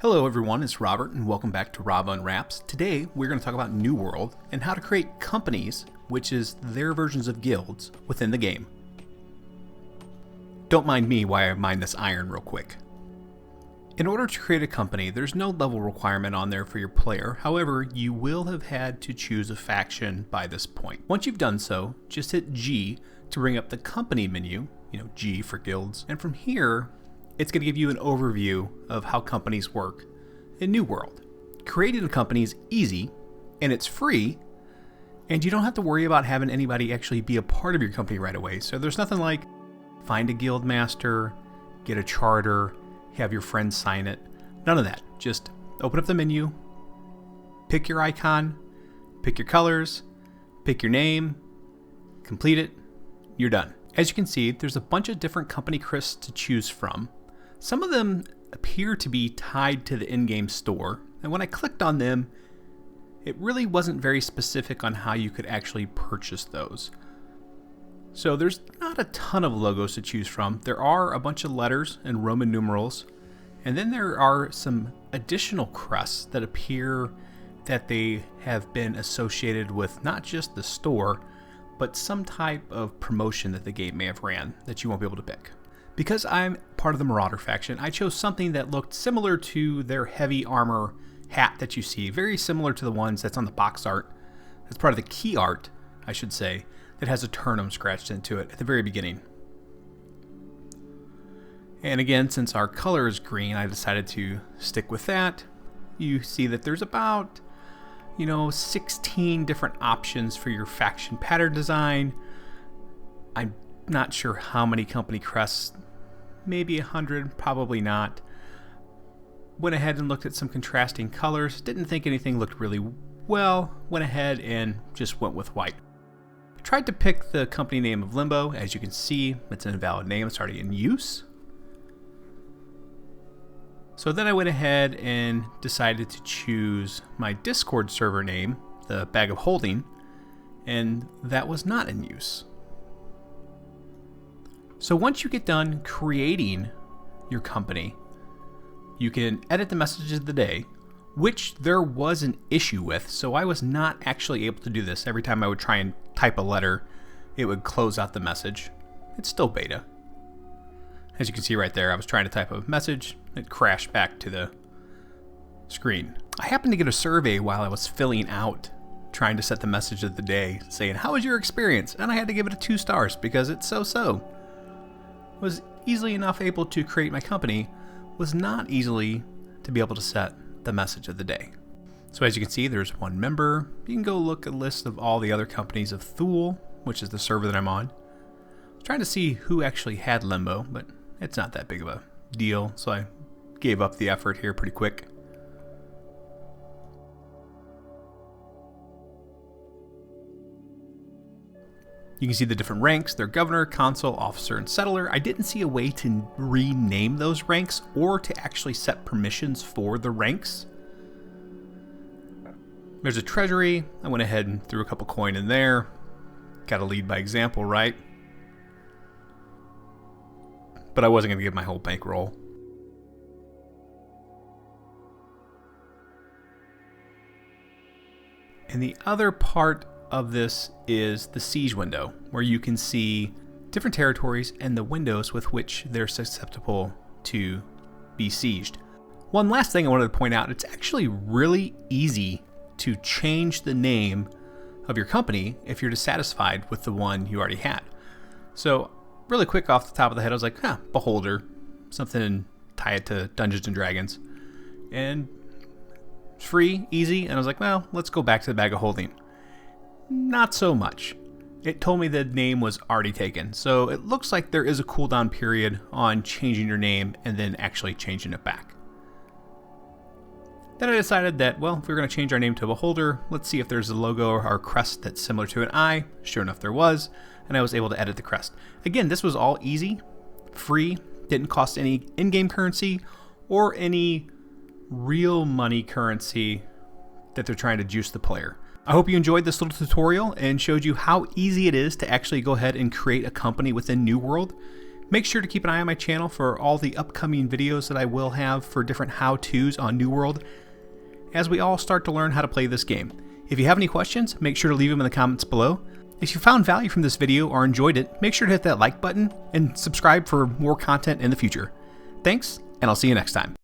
Hello everyone, it's Robert and welcome back to Rob Unwraps. Today we're going to talk about New World and how to create companies, which is their versions of guilds, within the game. Don't mind me while I mine this iron real quick. In order to create a company, there's no level requirement on there for your player. However, you will have had to choose a faction by this point. Once you've done so, just hit G to bring up the company menu, G for guilds, and from here, it's going to give you an overview of how companies work in New World. Creating a company is easy, and it's free, and you don't have to worry about having anybody actually be a part of your company right away. So there's nothing like find a guild master, get a charter, have your friends sign it. None of that. Just open up the menu, pick your icon, pick your colors, pick your name, complete it, you're done. As you can see, there's a bunch of different company crests to choose from. Some of them appear to be tied to the in-game store, and when I clicked on them, it really wasn't very specific on how you could actually purchase those. So there's not a ton of logos to choose from. There are a bunch of letters and Roman numerals, and then there are some additional crests that appear that they have been associated with not just the store, but some type of promotion that the game may have ran that you won't be able to pick. Because I'm part of the Marauder faction, I chose something that looked similar to their heavy armor hat that you see, very similar to the ones that's on the box art. That's part of the key art, I should say, that has a turnum scratched into it at the very beginning. And again, since our color is green, I decided to stick with that. You see that there's about 16 different options for your faction pattern design. I'm not sure how many company crests, maybe 100, probably not. Went ahead and looked at some contrasting colors, didn't think anything looked really well, went ahead and just went with white. Tried to pick the company name of Limbo. As you can see, it's an invalid name, it's already in use. So then I went ahead and decided to choose my Discord server name, the Bag of Holding, and that was not in use. So once you get done creating your company, you can edit the messages of the day, which there was an issue with, so I was not actually able to do this. Every time I would try and type a letter, it would close out the message. It's still beta. As you can see right there, I was trying to type a message, it crashed back to the screen. I happened to get a survey while I was filling out, trying to set the message of the day, saying, "How was your experience?" And I had to give it a 2 stars because it's so-so. Was easily enough able to create my company, was not easily to be able to set the message of the day. So as you can see, there's 1 member. You can go look at a list of all the other companies of Thule, which is the server that I'm on. I was trying to see who actually had Limbo, but it's not that big of a deal, so I gave up the effort here pretty quick. You can see the different ranks, their governor, consul, officer, and settler. I didn't see a way to rename those ranks or to actually set permissions for the ranks. There's a treasury. I went ahead and threw a couple coin in there. Got to lead by example, right? But I wasn't going to give my whole bankroll. And the other part of this is the siege window, where you can see different territories and the windows with which they're susceptible to be sieged. One last thing I wanted to point out, it's actually really easy to change the name of your company if you're dissatisfied with the one you already had. So really quick off the top of the head, I was like, Beholder, something tie it to Dungeons and Dragons. And it's free, easy, and I was like, well, let's go back to the Bag of Holding. Not so much. It told me the name was already taken, so it looks like there is a cooldown period on changing your name and then actually changing it back. Then I decided that, well, if we're going to change our name to Beholder, let's see if there's a logo or crest that's similar to an eye. Sure enough, there was, and I was able to edit the crest. Again, this was all easy, free, didn't cost any in-game currency or any real money currency that they're trying to juice the player. I hope you enjoyed this little tutorial and showed you how easy it is to actually go ahead and create a company within New World. Make sure to keep an eye on my channel for all the upcoming videos that I will have for different how-tos on New World as we all start to learn how to play this game. If you have any questions, make sure to leave them in the comments below. If you found value from this video or enjoyed it, make sure to hit that like button and subscribe for more content in the future. Thanks, and I'll see you next time.